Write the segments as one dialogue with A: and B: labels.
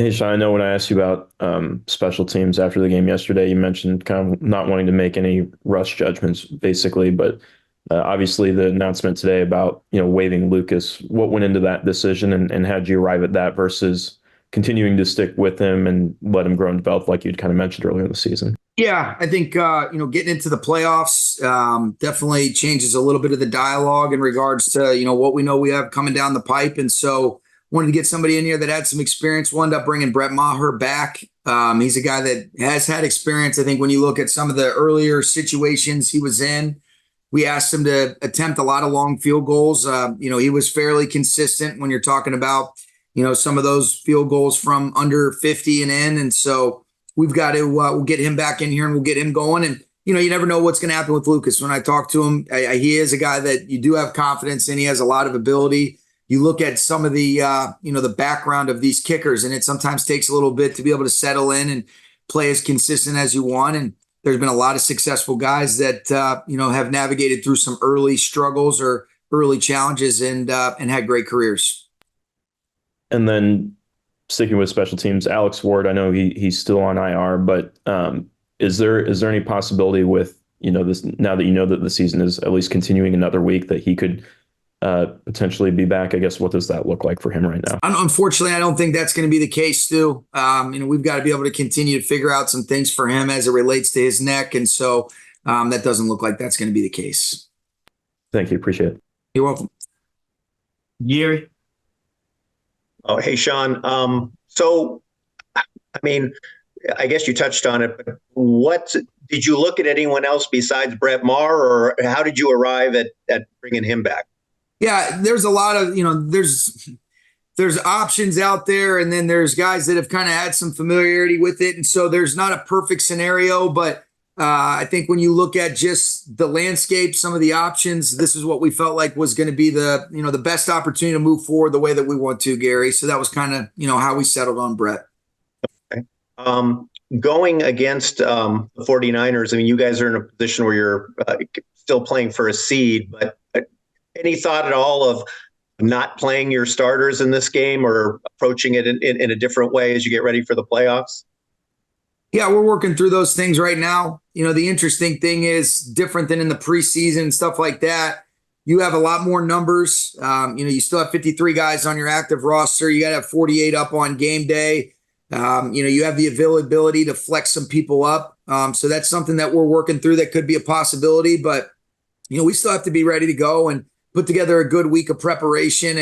A: Hey, Sean, I know when I asked you about special teams after the game yesterday, you mentioned kind of not wanting to make any rush judgments, basically. But obviously, the announcement today about waiving Lucas, what went into that decision, and how did you arrive at that versus continuing to stick with him and let him grow and develop, like you'd kind of mentioned earlier in the season?
B: Yeah, I think getting into the playoffs definitely changes a little bit of the dialogue in regards to what we know we have coming down the pipe, and so wanted to get somebody in here that had some experience. Wound up bringing Brett Maher back. He's a guy that has had experience. I think when you look at some of the earlier situations he was in, we asked him to attempt a lot of long field goals. He was fairly consistent when you're talking about some of those field goals from under 50 and in, and so we've got to we'll get him back in here and we'll get him going. And you never know what's going to happen with Lucas. When I talk to him, he is a guy that you do have confidence in. He has a lot of ability. You look at some of the the background of these kickers, and it sometimes takes a little bit to be able to settle in and play as consistent as you want. And there's been a lot of successful guys that have navigated through some early struggles or early challenges and had great careers.
A: And then sticking with special teams, Alex Ward, I know he's still on IR, but is there any possibility with this, now that that the season is at least continuing another week, that he could potentially be back? I guess, what does that look like for him right now?
B: Unfortunately, I don't think that's going to be the case, Stu. We've got to be able to continue to figure out some things for him as it relates to his neck, and so that doesn't look like that's going to be the case.
A: Thank you. Appreciate it.
B: You're welcome.
C: Gary?
D: Oh, hey, Sean. So, I guess you touched on it, but what did you look at anyone else besides Brett Maher, or how did you arrive at bringing him back?
B: Yeah, there's a lot of, there's options out there, and then there's guys that have kind of had some familiarity with it. And so there's not a perfect scenario, but I think when you look at just the landscape, some of the options, this is what we felt like was going to be the best opportunity to move forward the way that we want to, Gary. So that was kind of, how we settled on Brett.
D: Okay. Going against the 49ers, you guys are in a position where you're still playing for a seed, but any thought at all of not playing your starters in this game or approaching it in a different way as you get ready for the playoffs?
B: Yeah, we're working through those things right now. The interesting thing is, different than in the preseason and stuff like that, you have a lot more numbers. You still have 53 guys on your active roster. You got to have 48 up on game day. You have the availability to flex some people up. So that's something that we're working through that could be a possibility. But, we still have to be ready to go and put together a good week of preparation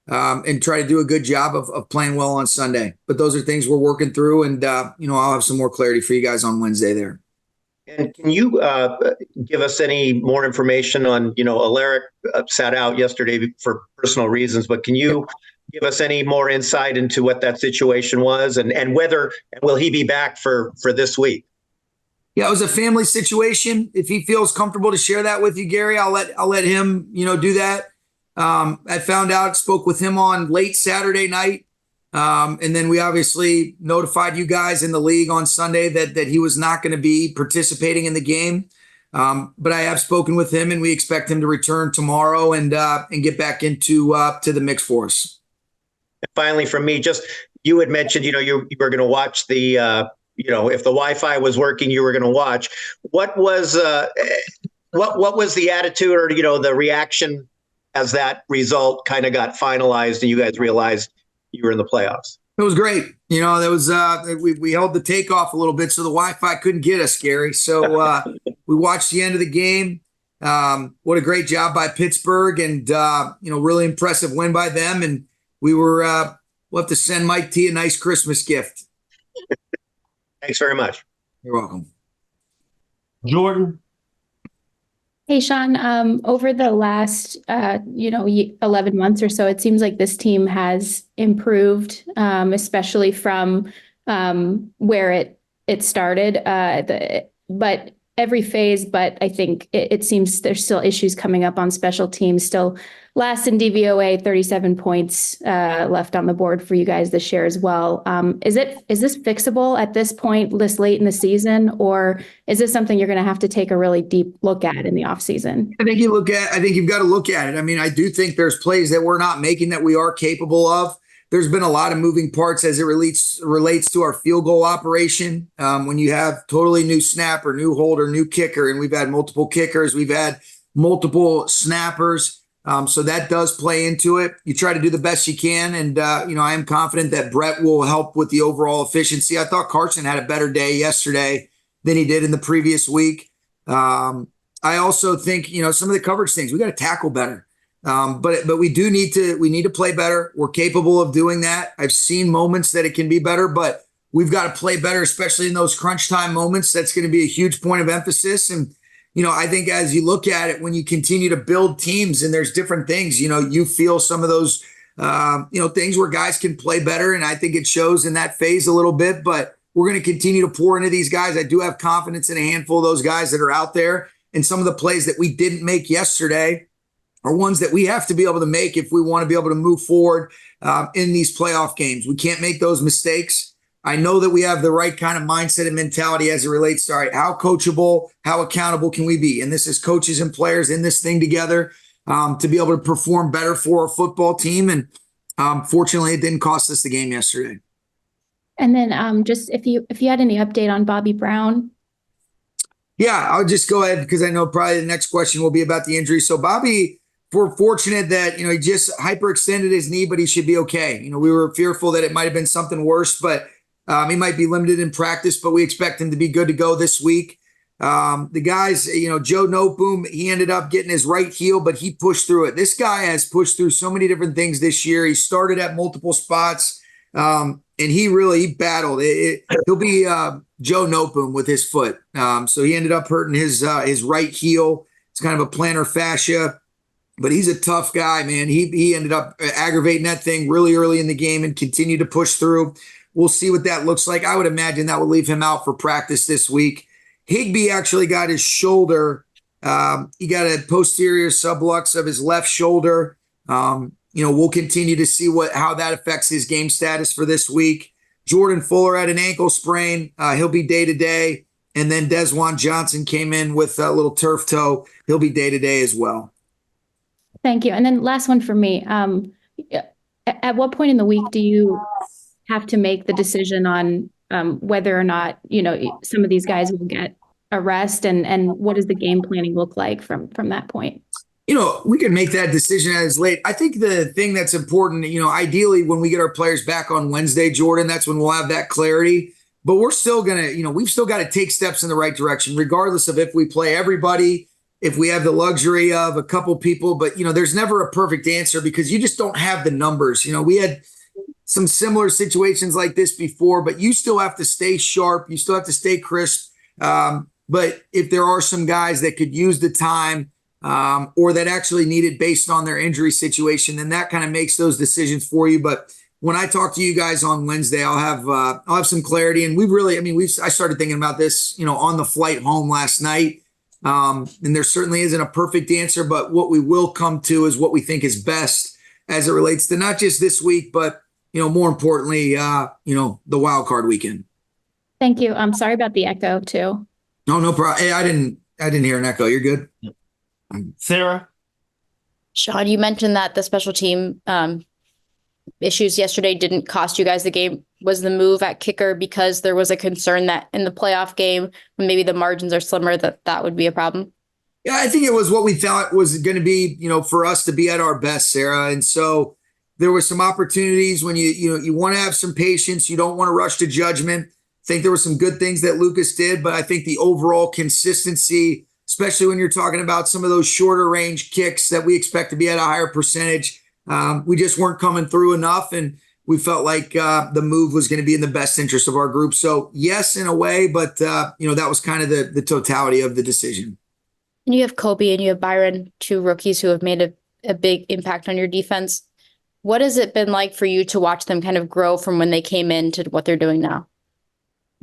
B: and try to do a good job of playing well on Sunday. But those are things we're working through, and I'll have some more clarity for you guys on Wednesday there.
D: And can you give us any more information on, Alaric sat out yesterday for personal reasons, but can you give us any more insight into what that situation was and whether, will he be back for this week?
B: Yeah, it was a family situation. If he feels comfortable to share that with you, Gary, I'll let him, do that. I found out, spoke with him on late Saturday night. And then we obviously notified you guys in the league on Sunday that he was not going to be participating in the game. But I have spoken with him, and we expect him to return tomorrow and get back into to the mix for us.
D: And finally, from me, just, you had mentioned, you were going to watch the if the Wi-Fi was working, you were going to watch. What was the attitude or the reaction as that result kind of got finalized and you guys realized you were in the playoffs?
B: It was great. That was we held the takeoff a little bit, so the Wi-Fi couldn't get us, Gary. So we watched the end of the game. What a great job by Pittsburgh, and really impressive win by them. And we'll have to send Mike T a nice Christmas gift.
D: Thanks very much.
B: You're welcome.
C: Jordan?
E: Hey, Sean, over the last, 11 months or so, it seems like this team has improved, especially from where it started. But every phase, but I think it seems there's still issues coming up on special teams. Still last in DVOA, 37 points left on the board for you guys this year as well. Is this fixable at this point, this late in the season, or is this something you're going to have to take a really deep look at in the offseason?
B: I think you've got to look at it. I do think there's plays that we're not making that we are capable of. there's been a lot of moving parts as it relates to our field goal operation. When you have totally new snapper, new holder, new kicker, and we've had multiple kickers, we've had multiple snappers. So that does play into it. You try to do the best you can. And, I am confident that Brett will help with the overall efficiency. I thought Carson had a better day yesterday than he did in the previous week. I also think, some of the coverage things, we got to tackle better. But we need to play better. We're capable of doing that. I've seen moments that it can be better, but we've got to play better, especially in those crunch time moments. That's going to be a huge point of emphasis. And, I think as you look at it, when you continue to build teams and there's different things, you feel some of those, things where guys can play better. And I think it shows in that phase a little bit, but we're going to continue to pour into these guys. I do have confidence in a handful of those guys that are out there. And some of the plays that we didn't make yesterday are ones that we have to be able to make if we want to be able to move forward in these playoff games. We can't make those mistakes. I know that we have the right kind of mindset and mentality as it relates to, all right, how coachable, how accountable can we be? And this is coaches and players in this thing together to be able to perform better for our football team. And fortunately, it didn't cost us the game yesterday.
E: And then just if you had any update on Bobby Brown.
B: Yeah, I'll just go ahead because I know probably the next question will be about the injury. So Bobby, we're fortunate that, he just hyperextended his knee, but he should be okay. We were fearful that it might have been something worse, but he might be limited in practice, but we expect him to be good to go this week. The guys, Joe Noteboom, he ended up getting his right heel, but he pushed through it. This guy has pushed through so many different things this year. He started at multiple spots, and he battled. He'll be Joe Noteboom with his foot. So he ended up hurting his right heel. It's kind of a plantar fascia, but he's a tough guy, man. He ended up aggravating that thing really early in the game and continued to push through. We'll see what that looks like. I would imagine that would leave him out for practice this week. Higbee actually got his shoulder. He got a posterior sublux of his left shoulder. We'll continue to see how that affects his game status for this week. Jordan Fuller had an ankle sprain. He'll be day-to-day. And then Desjuan Johnson came in with a little turf toe. He'll be day-to-day as well.
E: Thank you. And then last one for me. At what point in the week do you have to make the decision on whether or not, some of these guys will get a rest and what does the game planning look like from that point?
B: We can make that decision as late. I think the thing that's important, ideally when we get our players back on Wednesday, Jordan, that's when we'll have that clarity. But we're still going to, we've still got to take steps in the right direction, regardless of if we play everybody, if we have the luxury of a couple people. But, there's never a perfect answer because you just don't have the numbers. We had some similar situations like this before, but you still have to stay sharp. You still have to stay crisp. But if there are some guys that could use the time or that actually need it based on their injury situation, then that kind of makes those decisions for you. But when I talk to you guys on Wednesday, I'll have some clarity. And I started thinking about this, on the flight home last night. And there certainly isn't a perfect answer, but what we will come to is what we think is best as it relates to not just this week, but more importantly, the wild card weekend.
E: Thank you. I'm sorry about the echo too.
B: No problem. Hey, I didn't hear an echo. You're good.
C: Yep. Sarah?
F: Sean, you mentioned that the special team issues yesterday didn't cost you guys the game. Was the move at kicker because there was a concern that in the playoff game, when maybe the margins are slimmer, that would be a problem?
B: Yeah, I think it was what we thought was going to be, for us to be at our best, Sarah. And so there were some opportunities when you want to have some patience. You don't want to rush to judgment. I think there were some good things that Lucas did, but I think the overall consistency, especially when you're talking about some of those shorter range kicks that we expect to be at a higher percentage, we just weren't coming through enough. And we felt like the move was going to be in the best interest of our group. So yes, in a way, but that was kind of the totality of the decision.
F: And you have Kobe and you have Byron, two rookies who have made a big impact on your defense. What has it been like for you to watch them kind of grow from when they came in to what they're doing now?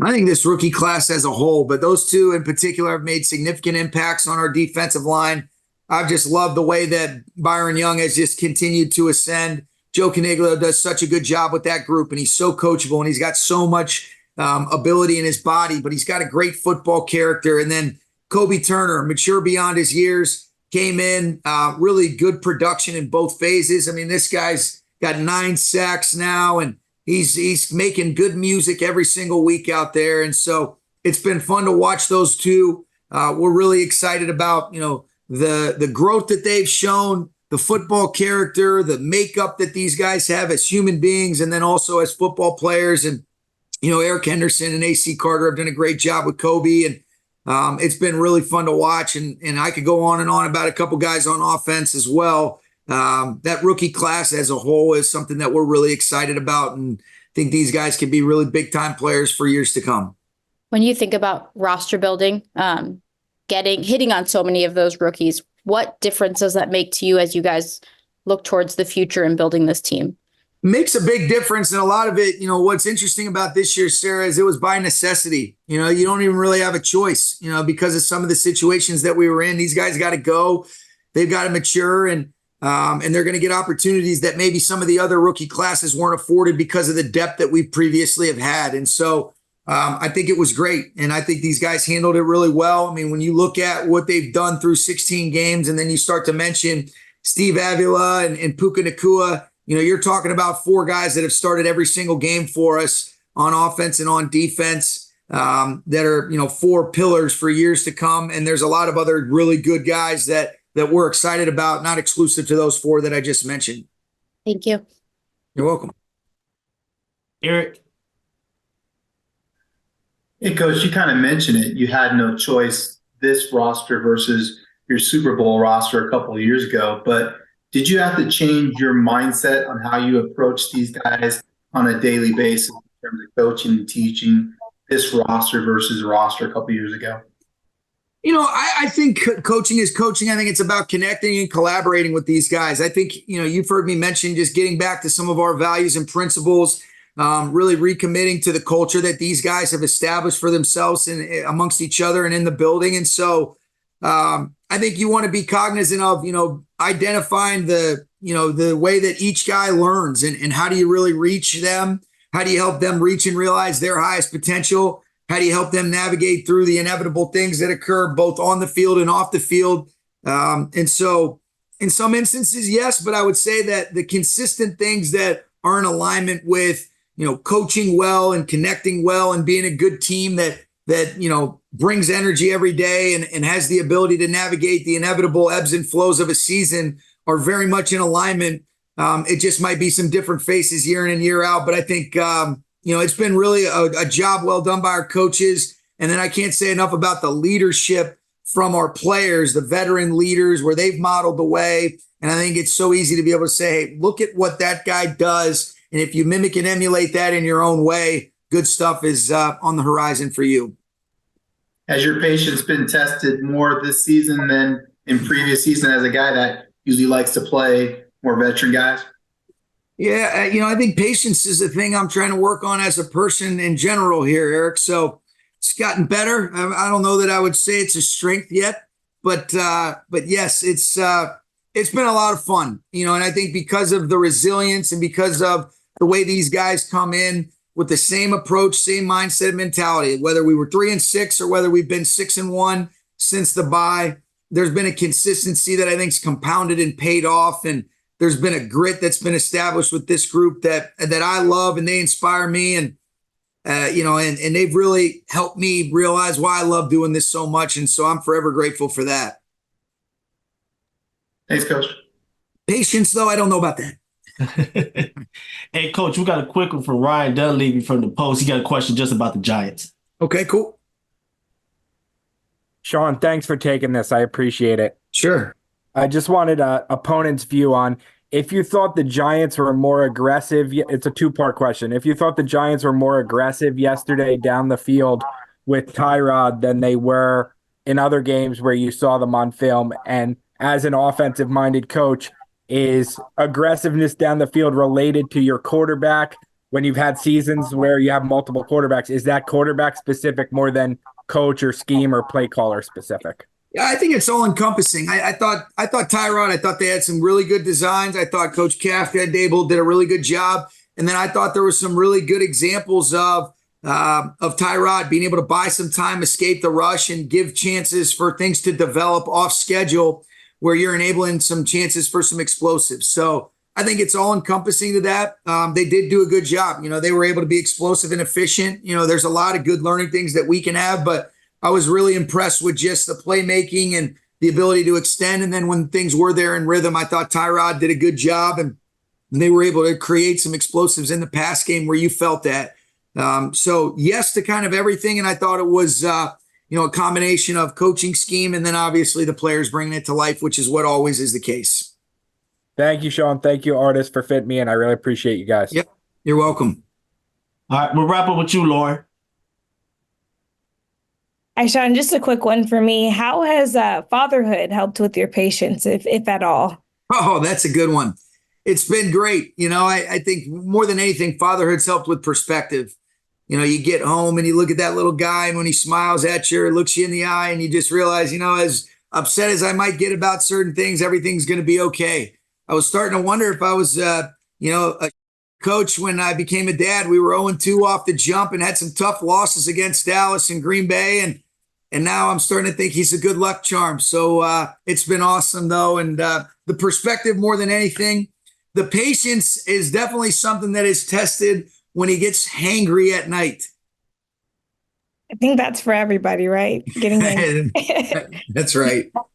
B: I think this rookie class as a whole, but those two in particular have made significant impacts on our defensive line. I've just loved the way that Byron Young has just continued to ascend. Joe Caniglio does such a good job with that group, and he's so coachable, and he's got so much ability in his body, but he's got a great football character. And then Kobe Turner, mature beyond his years, came in, really good production in both phases. I mean, this guy's got 9 sacks now, and he's making good music every single week out there. And so it's been fun to watch those two. We're really excited about, the growth that they've shown, the football character, the makeup that these guys have as human beings, and then also as football players. And, Eric Henderson and AC Carter have done a great job with Kobe. And it's been really fun to watch. And I could go on and on about a couple guys on offense as well. That rookie class as a whole is something that we're really excited about, and think these guys can be really big time players for years to come.
F: When you think about roster building, hitting on so many of those rookies, what difference does that make to you as you guys look towards the future and building this team?
B: Makes a big difference. And a lot of it, what's interesting about this year, Sarah, is it was by necessity. You don't even really have a choice, because of some of the situations that we were in. These guys got to go. They've got to mature, and they're going to get opportunities that maybe some of the other rookie classes weren't afforded because of the depth that we previously have had. And so I think it was great. And I think these guys handled it really well. I mean, when you look at what they've done through 16 games, and then you start to mention Steve Avila and Puka Nacua, you're talking about 4 guys that have started every single game for us on offense and on defense, that are, 4 pillars for years to come. And there's a lot of other really good guys that we're excited about, not exclusive to those 4 that I just mentioned.
F: Thank you.
B: You're welcome.
C: Eric.
G: Hey, Coach, you kind of mentioned it. You had no choice, this roster versus your Super Bowl roster a couple of years ago. But did you have to change your mindset on how you approach these guys on a daily basis in terms of coaching and teaching this roster versus the roster a couple of years ago?
B: I think coaching is coaching. I think it's about connecting and collaborating with these guys. I think, you've heard me mention just getting back to some of our values and principles, really recommitting to the culture that these guys have established for themselves and amongst each other and in the building. And so I think you want to be cognizant of, identifying the way that each guy learns, and how do you really reach them? How do you help them reach and realize their highest potential? How do you help them navigate through the inevitable things that occur both on the field and off the field? And so in some instances, yes, but I would say that the consistent things that are in alignment with, coaching well and connecting well and being a good team that brings energy every day and has the ability to navigate the inevitable ebbs and flows of a season are very much in alignment. It just might be some different faces year in and year out, but I think, it's been really a job well done by our coaches. And then I can't say enough about the leadership from our players, the veteran leaders, where they've modeled the way. And I think it's so easy to be able to say, hey, look at what that guy does. And if you mimic and emulate that in your own way, good stuff is on the horizon for you.
G: Has your patience been tested more this season than in previous season as a guy that usually likes to play more veteran guys?
B: Yeah, I think patience is a thing I'm trying to work on as a person in general here, Eric. So it's gotten better. I don't know that I would say it's a strength yet, but yes, it's been a lot of fun, and I think because of the resilience and because of the way these guys come in with the same approach, same mindset, mentality, whether we were 3-6 or whether we've been 6-1 since the bye, there's been a consistency that I think's compounded and paid off. And there's been a grit that's been established with this group that I love, and they inspire me. And, and they've really helped me realize why I love doing this so much. And so I'm forever grateful for that.
G: Thanks, Coach.
B: Patience, though, I don't know about that.
C: Hey, Coach, we got a quick one from Ryan Dunleavy from the Post. He got a question just about the Giants.
B: Okay, cool.
H: Sean, thanks for taking this. I appreciate it.
B: Sure.
H: I just wanted an opponent's view on if you thought the Giants were more aggressive. It's a 2-part question. If you thought the Giants were more aggressive yesterday down the field with Tyrod than they were in other games where you saw them on film, and as an offensive-minded coach, is aggressiveness down the field related to your quarterback when you've had seasons where you have multiple quarterbacks? Is that quarterback specific more than coach or scheme or play caller specific?
B: Yeah, I think it's all encompassing. I thought Tyrod, I thought they had some really good designs. I thought Coach Dable did a really good job. And then I thought there were some really good examples of Tyrod being able to buy some time, escape the rush, and give chances for things to develop off schedule, where you're enabling some chances for some explosives. So I think it's all encompassing to that. They did do a good job. They were able to be explosive and efficient. There's a lot of good learning things that we can have, but I was really impressed with just the playmaking and the ability to extend. And then when things were there in rhythm, I thought Tyrod did a good job, and they were able to create some explosives in the pass game where you felt that. So yes to kind of everything. And I thought it was, a combination of coaching scheme and then obviously the players bringing it to life, which is what always is the case.
H: Thank you, Sean. Thank you, Artis, for fitting me in. I really appreciate you guys.
B: Yep. You're welcome.
C: All right, we'll wrap up with you, Lauren.
I: Hi, Sean, just a quick one for me. How has fatherhood helped with your patience, if at all?
B: Oh, that's a good one. It's been great. I think more than anything, fatherhood's helped with perspective. You get home and you look at that little guy, and when he smiles at you or looks you in the eye, and you just realize, as upset as I might get about certain things, everything's going to be okay. I was starting to wonder if I was, a coach when I became a dad. We were 0-2 off the jump and had some tough losses against Dallas and Green Bay. And now I'm starting to think he's a good luck charm. So it's been awesome, though. And the perspective more than anything, the patience is definitely something that is tested when he gets hangry at night.
I: I think that's for everybody, right? Getting
B: That's right.